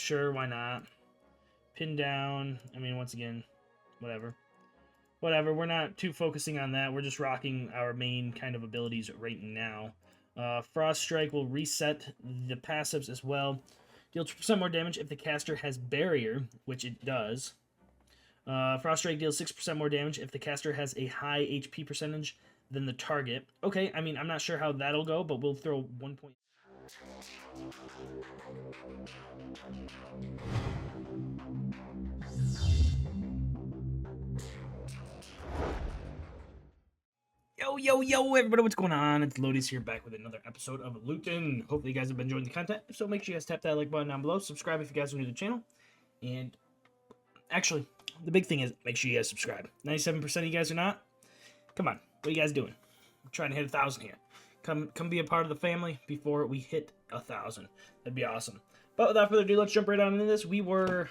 Sure, why not? Pin down. I mean, once again, whatever. Whatever, we're not too focusing on that. We're just rocking our main kind of abilities right now. Frost Strike will reset the passives as well. Deal 2% more damage if the caster has Barrier, which it does. Frost Strike deals 6% more damage if the caster has a high HP percentage than the target. Okay, I mean, I'm not sure how that'll go, but we'll throw 1 point. Yo, everybody, what's going on? It's Lodious here, back with another episode of Lootun. Hopefully you guys have been enjoying the content. If so, make sure you guys tap that like button down below. Subscribe if you guys are new to the channel. And actually, the big thing is, make sure you guys subscribe. 97% of you guys are not. Come on, what are you guys doing? I'm trying to hit 1,000 here. Come be a part of the family before we hit 1,000. That'd be awesome. But without further ado, let's jump right on into this. We were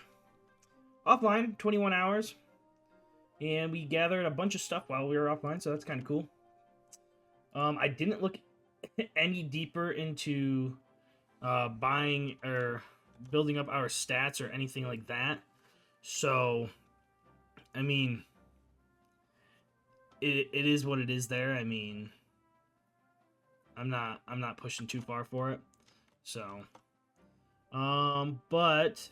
offline 21 hours. And we gathered a bunch of stuff while we were offline, so that's kind of cool. I didn't look any deeper into buying or building up our stats or anything like that. So, I mean, it is what it is there. I mean, I'm not pushing too far for it. So, but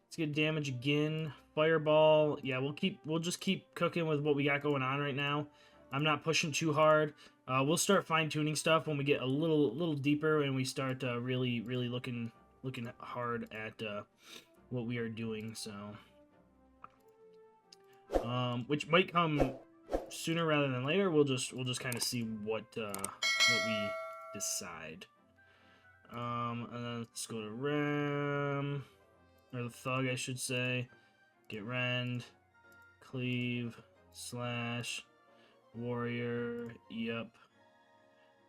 let's get damage again. Fireball. Yeah, we'll just keep cooking with what we got going on right now. I'm not pushing too hard. We'll start fine-tuning stuff when we get a little deeper and we start really looking hard at what we are doing. So, which might come sooner rather than later. We'll just kind of see what we decide. And then let's go to Ram, or the Thug, I should say. Get Rend, Cleave, Slash, Warrior, yep.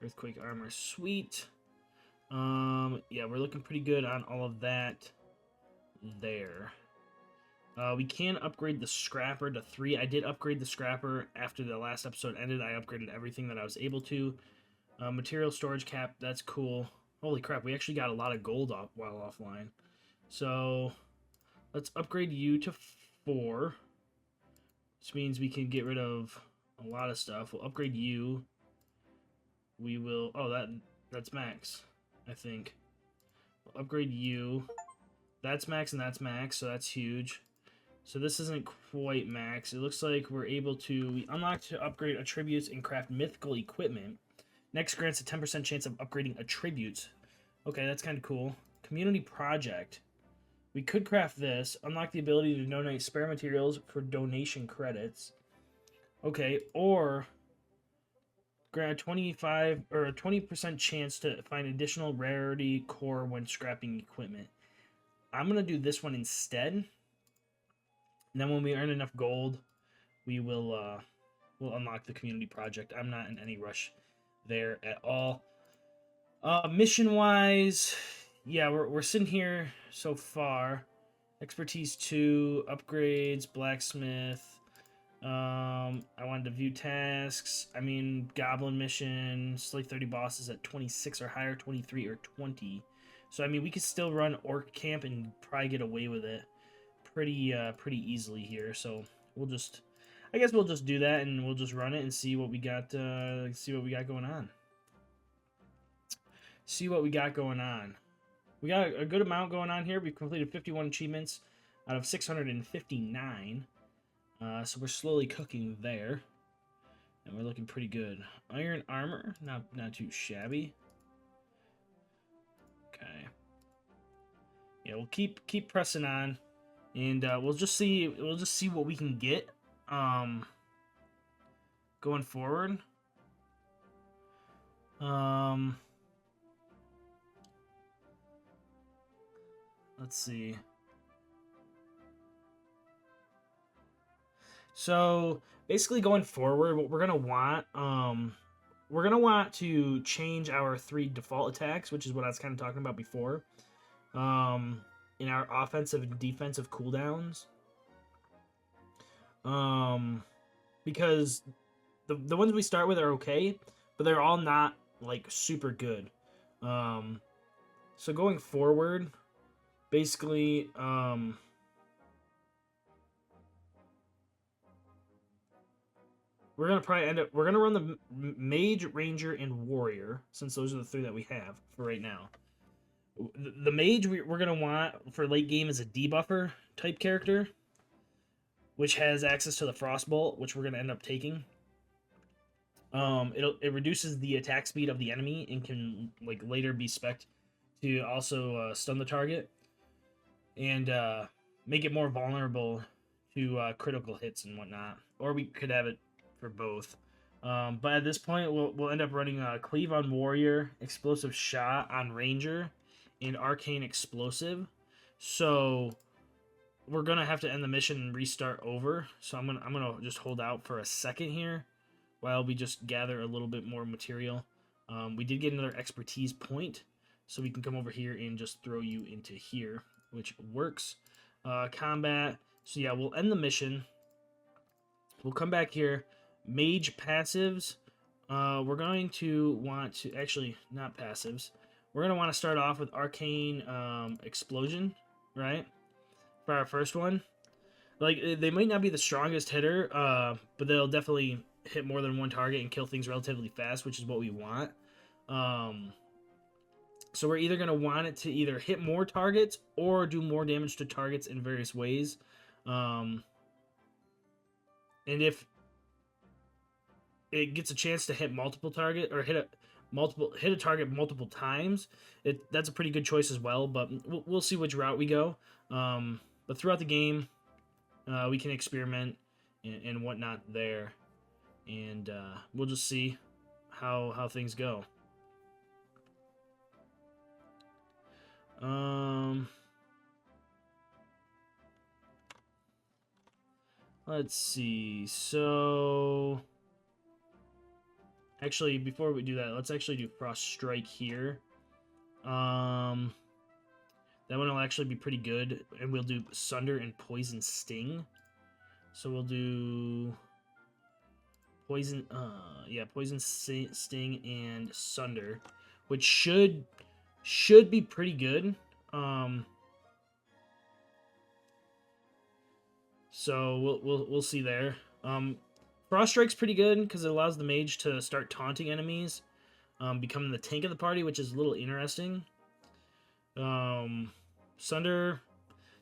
Earthquake Armor, sweet. Yeah, we're looking pretty good on all of that there. We can upgrade the Scrapper to 3. I did upgrade the Scrapper after the last episode ended. I upgraded everything that I was able to. Material Storage Cap, that's cool. Holy crap, we actually got a lot of gold off while offline. So, let's upgrade you to 4. Which means we can get rid of a lot of stuff. We'll upgrade you. We will... Oh, that's max, I think. We'll upgrade you. That's max and that's max, so that's huge. So this isn't quite max. It looks like we're able to... We unlock to upgrade attributes and craft mythical equipment. Next grants a 10% chance of upgrading attributes. Okay, that's kind of cool. Community project. We could craft this. Unlock the ability to donate spare materials for donation credits. Okay, or grant a 25 or a 20% chance to find additional rarity core when scrapping equipment. I'm gonna do this one instead. And then when we earn enough gold, we will we'll unlock the community project. I'm not in any rush there at all. Mission wise, yeah, we're sitting here so far. Expertise 2, upgrades, blacksmith. I wanted to view tasks. I mean, goblin mission, slay 30 bosses at 26 or higher, 23 or 20. So I mean, we could still run orc camp and probably get away with it pretty easily here. So I guess we'll just do that and we'll just run it and see what we got. See what we got going on. See what we got going on. We got a good amount going on here. We've completed 51 achievements out of 659. So we're slowly cooking there. And we're looking pretty good. Iron armor, not too shabby. Okay. Yeah, we'll keep pressing on. And we'll just see what we can get going forward. Let's see. So basically going forward, what we're gonna want to change our 3 default attacks, which is what I was kind of talking about before. In our offensive and defensive cooldowns. Because the ones we start with are okay, but they're all not like super good. So going forward, basically, we're gonna probably end up. We're gonna run the mage, ranger, and warrior, since those are the three that we have for right now. The mage we're gonna want for late game is a debuffer type character, which has access to the frostbolt, which we're gonna end up taking. It reduces the attack speed of the enemy and can like later be spec'd to also stun the target and make it more vulnerable to critical hits and whatnot. Or we could have it for both. But at this point, we'll end up running Cleave on Warrior, Explosive Shot on Ranger, and Arcane Explosive. So we're gonna have to end the mission and restart over. So I'm gonna just hold out for a second here while we just gather a little bit more material. We did get another expertise point, so we can come over here and just throw you into here, which works. Combat. So yeah, we'll end the mission. We'll come back here. Mage passives. We're going to want to... Actually, not passives. We're going to want to start off with Arcane Explosion, right? For our first one. Like, they might not be the strongest hitter, but they'll definitely hit more than one target and kill things relatively fast, which is what we want. So we're either going to want it to either hit more targets or do more damage to targets in various ways. And if it gets a chance to hit multiple target or hit a target multiple times, that's a pretty good choice as well. But we'll see which route we go. But throughout the game, we can experiment and whatnot there, and we'll just see how things go. Let's see. So actually, before we do that, let's actually do Frost Strike here. That one will actually be pretty good, and we'll do Sunder and Poison Sting. So we'll do Poison, Poison Sting and Sunder, which should be pretty good. So we'll see there. Frost Strike's pretty good because it allows the mage to start taunting enemies, becoming the tank of the party, which is a little interesting. Sunder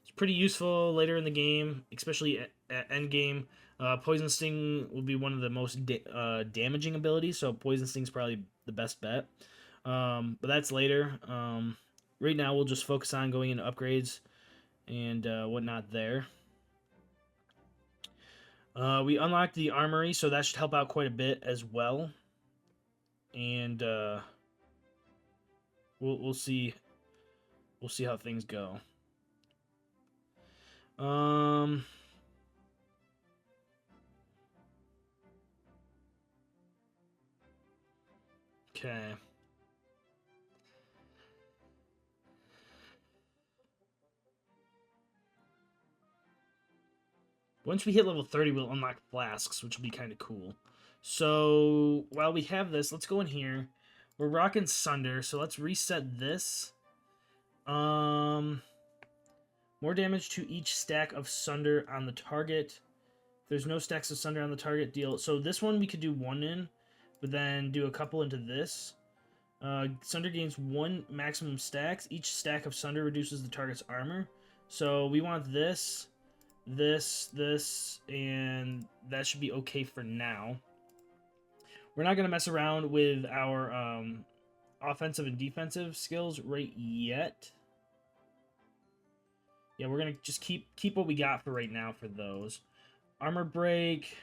is pretty useful later in the game, especially at end game. Poison Sting will be one of the most damaging abilities, so Poison Sting's probably the best bet. But that's later. Right now, we'll just focus on going into upgrades and whatnot there. We unlocked the armory, so that should help out quite a bit as well. And we'll see. We'll see how things go. Okay. Once we hit level 30, we'll unlock flasks, which will be kind of cool. So while we have this, let's go in here. We're rocking Sunder, so let's reset this. More damage to each stack of Sunder on the target. If there's no stacks of Sunder on the target, deal. So this one we could do one in, but then do a couple into this. Sunder gains 1 maximum stacks. Each stack of Sunder reduces the target's armor. So we want this, and that should be okay for now. We're not going to mess around with our offensive and defensive skills right yet. Yeah, we're going to just keep what we got for right now for those. Armor break.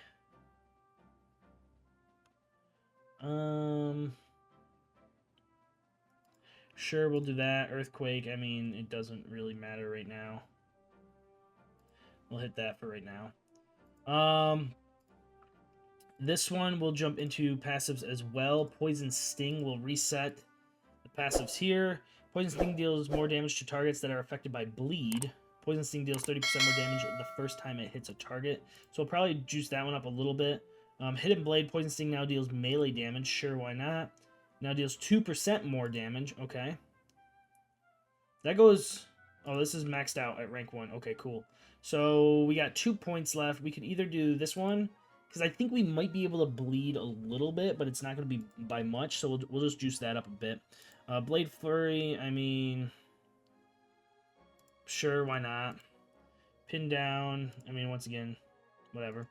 Sure, we'll do that. Earthquake, I mean, it doesn't really matter right now. We'll hit that for right now. This one will jump into passives as well. Poison Sting will reset the passives here. Poison Sting deals more damage to targets that are affected by bleed. Poison Sting deals 30% more damage the first time it hits a target. So we'll probably juice that one up a little bit. Hidden Blade, Poison Sting now deals melee damage. Sure, why not? Now deals 2% more damage. Okay. That goes Oh, this is maxed out at rank 1. Okay, cool. So we got 2 points left. We could either do this one, because I think we might be able to bleed a little bit, but it's not going to be by much, so we'll just juice that up a bit. Blade Flurry, I mean, sure, why not? Pin down, I mean, once again, whatever.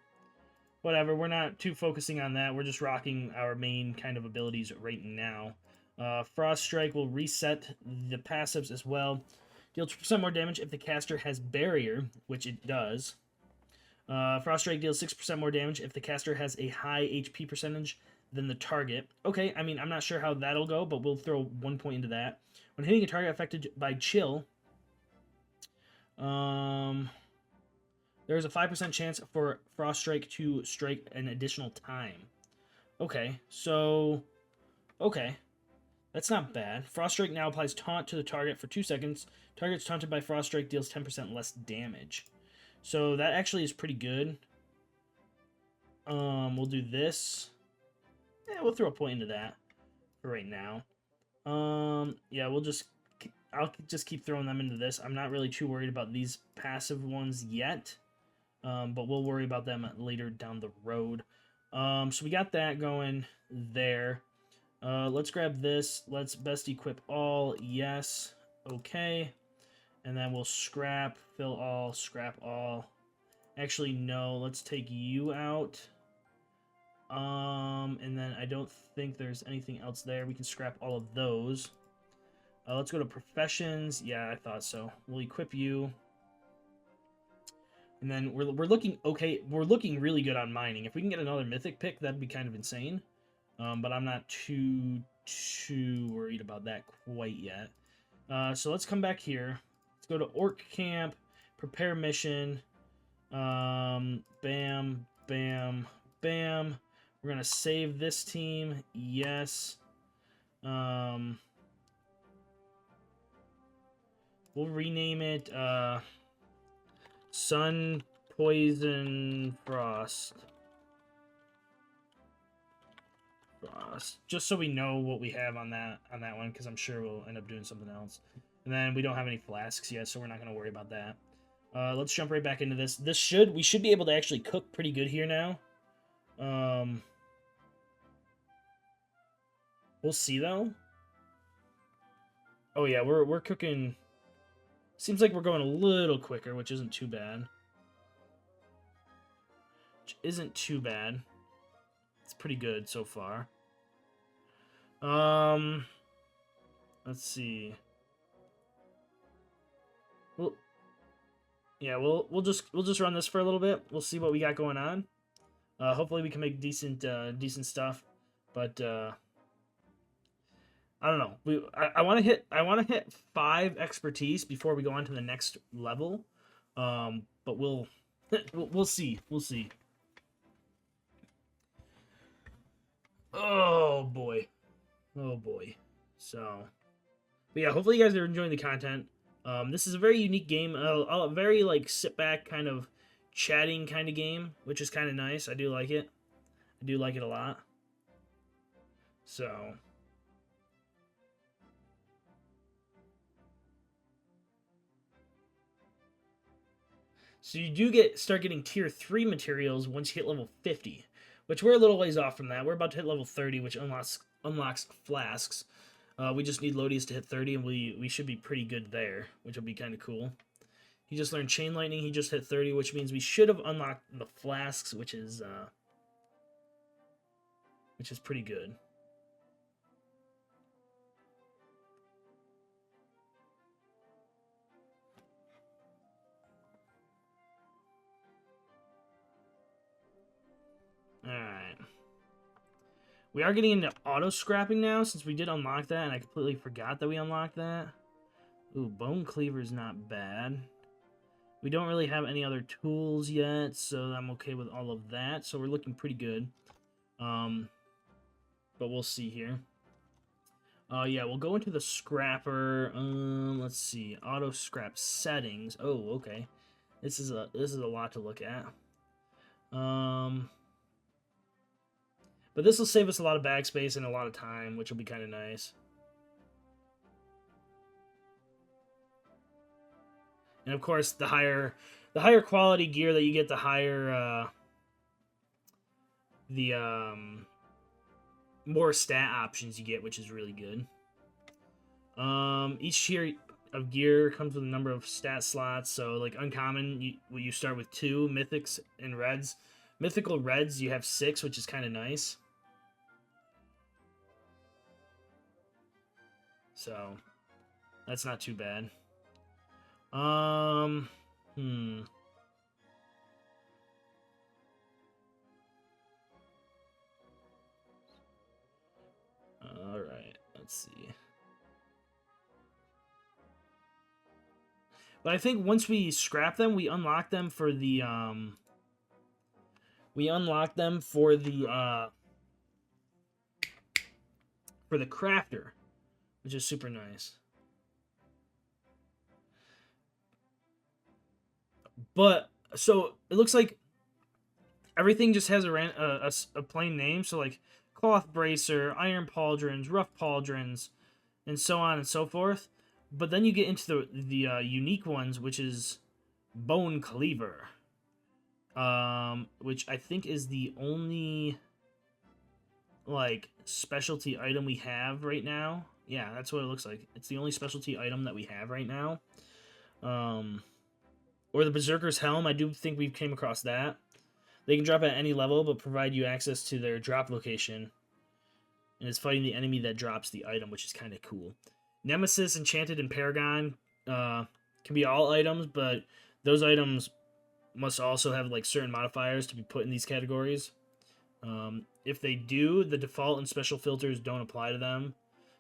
Whatever, we're not too focusing on that. We're just rocking our main kind of abilities right now. Frost Strike will reset the passives as well. Deal 2% more damage if the caster has Barrier, which it does. Frost Strike deals 6% more damage if the caster has a high HP percentage than the target. Okay, I mean, I'm not sure how that'll go, but we'll throw 1 point into that. When hitting a target affected by chill, there's a 5% chance for Frost Strike to strike an additional time. Okay, so... Okay. That's not bad. Frost Strike now applies taunt to the target for 2 seconds. Targets taunted by Frost Strike deals 10% less damage. So that actually is pretty good. We'll do this. Yeah, we'll throw a point into that for right now. Yeah, I'll just keep throwing them into this. I'm not really too worried about these passive ones yet. But we'll worry about them later down the road. So we got that going there. Let's grab this. Let's best equip all. Yes. Okay. And then we'll scrap, fill all, scrap all. Actually, no. Let's take you out. And then I don't think there's anything else there. We can scrap all of those. Let's go to professions. Yeah, I thought so. We'll equip you. And then we're looking okay. We're looking really good on mining. If we can get another mythic pick, that'd be kind of insane. But I'm not too worried about that quite yet. So let's come back here. Let's go to Orc Camp, prepare mission. Bam, bam, bam. We're gonna save this team. Yes. We'll rename it. Sun, Poison, Frost. Just so we know what we have on that one, because I'm sure we'll end up doing something else. And then we don't have any flasks yet, so we're not going to worry about that. Let's jump right back into this. We should be able to actually cook pretty good here now. We'll see though. Oh yeah, we're cooking. Seems like we're going a little quicker, which isn't too bad. It's pretty good so far. Let's see. Well, yeah, we'll just run this for a little bit. We'll see what we got going on. Hopefully we can make decent stuff, but I don't know. I want to hit 5 expertise before we go on to the next level. But we'll see. We'll see. Oh boy. So, but yeah, hopefully you guys are enjoying the content. This is a very unique game, a very like sit back kind of chatting kind of game, which is kind of nice. I do like it. I do like it a lot. So. So you do start getting tier 3 materials once you hit level 50, which we're a little ways off from that. We're about to hit level 30, which unlocks flasks. We just need Lodious to hit 30, and we should be pretty good there, which will be kind of cool. He just learned Chain Lightning. He just hit 30, which means we should have unlocked the flasks, which is pretty good. Alright. We are getting into auto-scrapping now, since we did unlock that, and I completely forgot that we unlocked that. Ooh, Bone Cleaver's not bad. We don't really have any other tools yet, so I'm okay with all of that. So we're looking pretty good. But we'll see here. Yeah, we'll go into the scrapper. Let's see. Auto-scrap settings. Oh, okay. This is a lot to look at. But this will save us a lot of bag space and a lot of time, which will be kind of nice. And of course, the higher quality gear that you get, the higher the more stat options you get, which is really good. Each tier of gear comes with a number of stat slots. So like uncommon, you start with 2 mythics and reds. Mythical reds you have 6, which is kind of nice. So that's not too bad. All right, let's see. But I think once we scrap them, we unlock them for the for the crafter, which is super nice. But so it looks like everything just has a plain name. So like cloth bracer, iron pauldrons, rough pauldrons, and so on and so forth. But then you get into the unique ones, which is bone cleaver, which I think is the only like specialty item we have right now. Yeah, that's what it looks like. It's the only specialty item that we have right now. Or the Berserker's Helm. I do think we came across that. They can drop at any level, but provide you access to their drop location. And it's fighting the enemy that drops the item, which is kind of cool. Nemesis, Enchanted, and Paragon can be all items, but those items must also have like certain modifiers to be put in these categories. If they do, the default and special filters don't apply to them.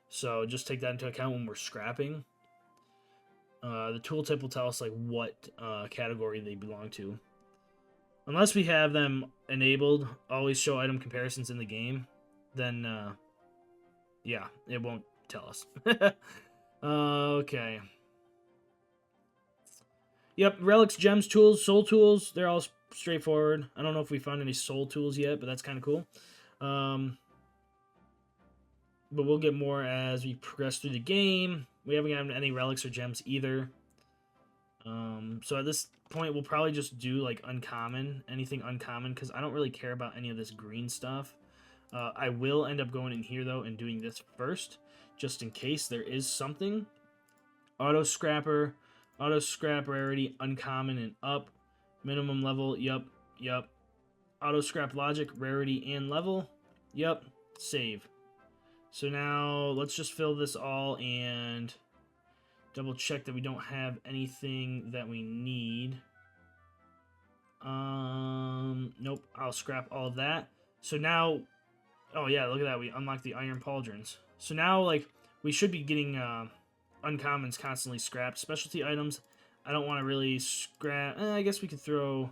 So just take that into account when we're scrapping. The tooltip will tell us like what category they belong to. Unless we have them enabled, always show item comparisons in the game, then yeah, it won't tell us. Okay. Yep, relics, gems, tools, soul tools, they're all straightforward. I don't know if we found any soul tools yet, but that's kind of cool. But we'll get more as we progress through the game. We haven't gotten any relics or gems either. So at this point, we'll probably just do like uncommon, anything uncommon, because I don't really care about any of this green stuff. I will end up going in here though and doing this first, just in case there is something. Auto scrapper, auto scrap rarity, uncommon and up, minimum level, yup. Auto scrap logic, rarity and level, yup. Save. So now let's just fill this all and double check that we don't have anything that we need. Nope, I'll scrap all of that. So now, oh yeah, look at that, we unlocked the iron pauldrons. So now, like, we should be getting uncommons constantly scrapped. Specialty items, I don't want to really scrap. I guess we could throw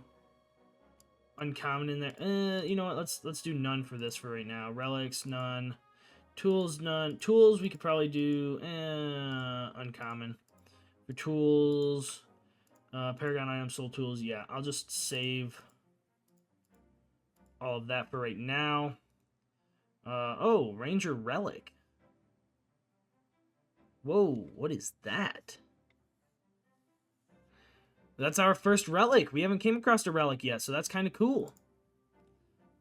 uncommon in there. You know what, let's do none for this for right now. Relics, none. Tools, none. Tools, we could probably do uncommon. For tools, Paragon items, soul tools, yeah. I'll just save all of that for right now. Oh, Ranger Relic. Whoa, what is that? That's our first relic. We haven't came across a relic yet, so that's kind of cool.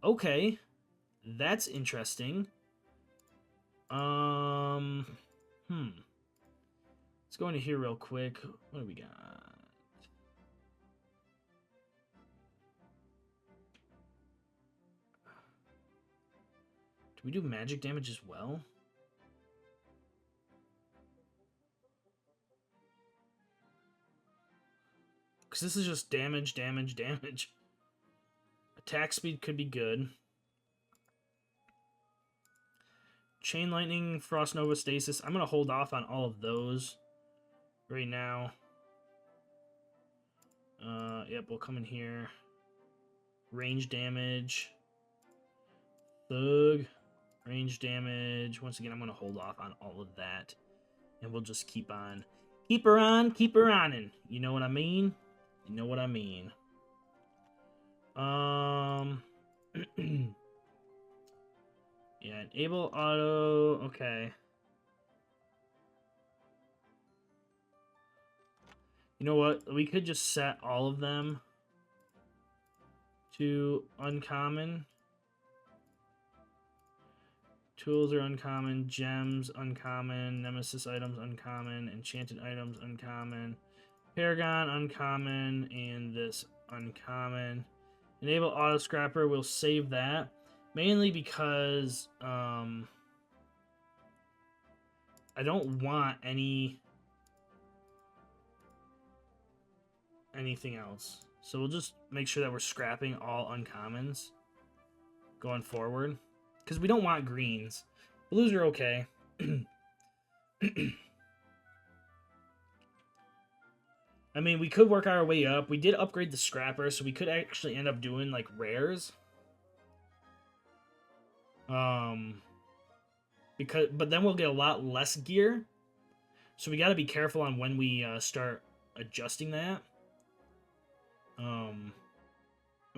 Okay, that's interesting. Let's go into here real quick. What do we got? Do we do magic damage as well? Because this is just damage. Attack speed could be good. Chain Lightning, Frost Nova, Stasis. I'm going to hold off on all of those right now. Yep, we'll come in here. Range damage. Thug. Range damage. Once again, I'm going to hold off on all of that. And we'll just keep on. Keep her on. You know what I mean? You know what I mean. Yeah, enable auto. Okay. You know what? We could just set all of them to uncommon. Tools are uncommon. Gems, uncommon. Nemesis items, uncommon. Enchanted items, uncommon. Paragon, uncommon. And this, uncommon. Enable auto scrapper. We'll save that. Mainly because I don't want anything else. So we'll just make sure that we're scrapping all uncommons going forward. Because we don't want greens. Blues are okay. I mean, we could work our way up. We did upgrade the scrapper, so we could actually end up doing, like, rares. But then we'll get a lot less gear. So we got to be careful on when we start adjusting that. And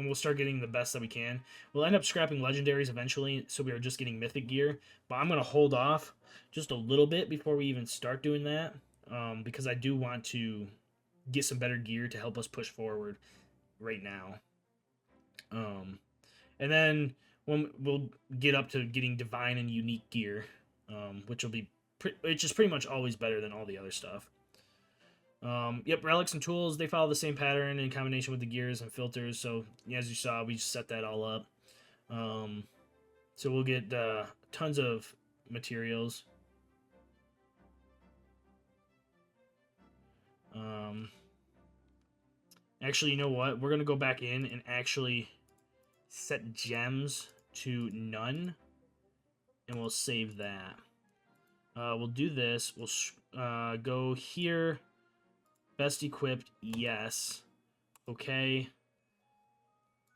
we'll start getting the best that we can. We'll end up scrapping legendaries eventually, so we are just getting mythic gear. But I'm going to hold off just a little bit before we even start doing that, because I do want to get some better gear to help us push forward right now. And then when we'll get up to getting divine and unique gear, which will be which is pretty much always better than all the other stuff. Yep, relics and tools, they follow the same pattern in combination with the gears and filters. So as you saw, we just set that all up. So we'll get tons of materials. Actually, you know what? We're going to go back in and actually set gems to none. And we'll save that. We'll do this. We'll go here. Best equipped, yes. Okay.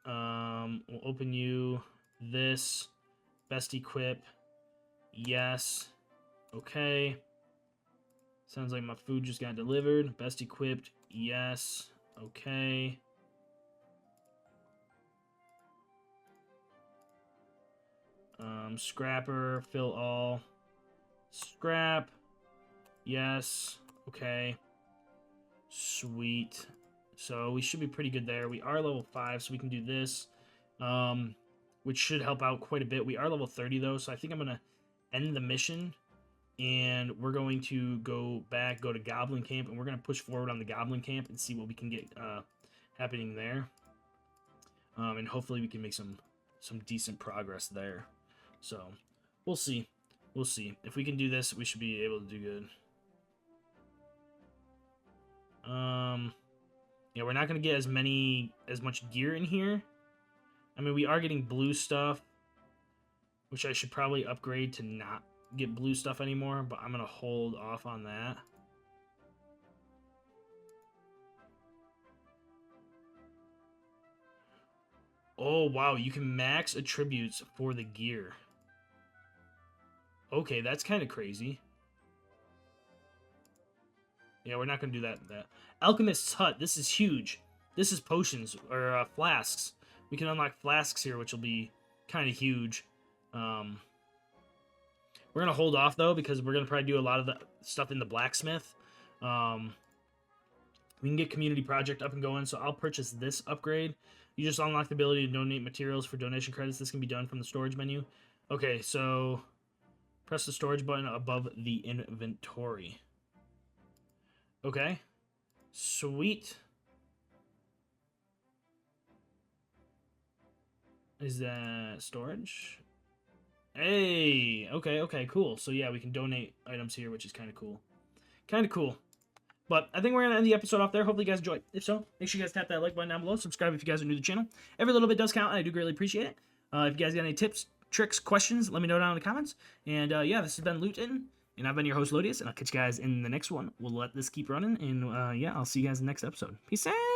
We'll open you this. Best equip, yes. Okay. Sounds like my food just got delivered. Best equipped, yes. Okay. Scrapper, fill all. Scrap, yes. Okay. Sweet. So we should be pretty good there. We are level 5, so we can do this, which should help out quite a bit. We are level 30, though, so I think I'm going to end the mission, and we're going to go to Goblin Camp, and we're going to push forward on the Goblin Camp and see what we can get happening there. And hopefully we can make some decent progress there. So we'll see. We'll see. If we can do this, we should be able to do good. Yeah, we're not going to get as much gear in here. I mean, we are getting blue stuff, which I should probably upgrade to not get blue stuff anymore, but I'm going to hold off on that. Oh, wow, you can max attributes for the gear. Okay, that's kind of crazy. Yeah, we're not going to do that. Alchemist's Hut, this is huge. This is potions, or flasks. We can unlock flasks here, which will be kind of huge. We're going to hold off, though, because we're going to probably do a lot of the stuff in the blacksmith. We can get community project up and going, so I'll purchase this upgrade. You just unlock the ability to donate materials for donation credits. This can be done from the storage menu. Okay, so press the storage button above the inventory. Okay. Sweet. Is that storage? Hey! Okay, cool. So yeah, we can donate items here, which is kind of cool. But I think we're going to end the episode off there. Hopefully you guys enjoyed. If so, make sure you guys tap that like button down below. Subscribe if you guys are new to the channel. Every little bit does count, and I do greatly appreciate it. If you guys got any tips, tricks, questions, let me know down in the comments. And yeah, this has been Lootun, and I've been your host, Lodious, and I'll catch you guys in the next one. We'll let this keep running, and yeah, I'll see you guys in the next episode. Peace out!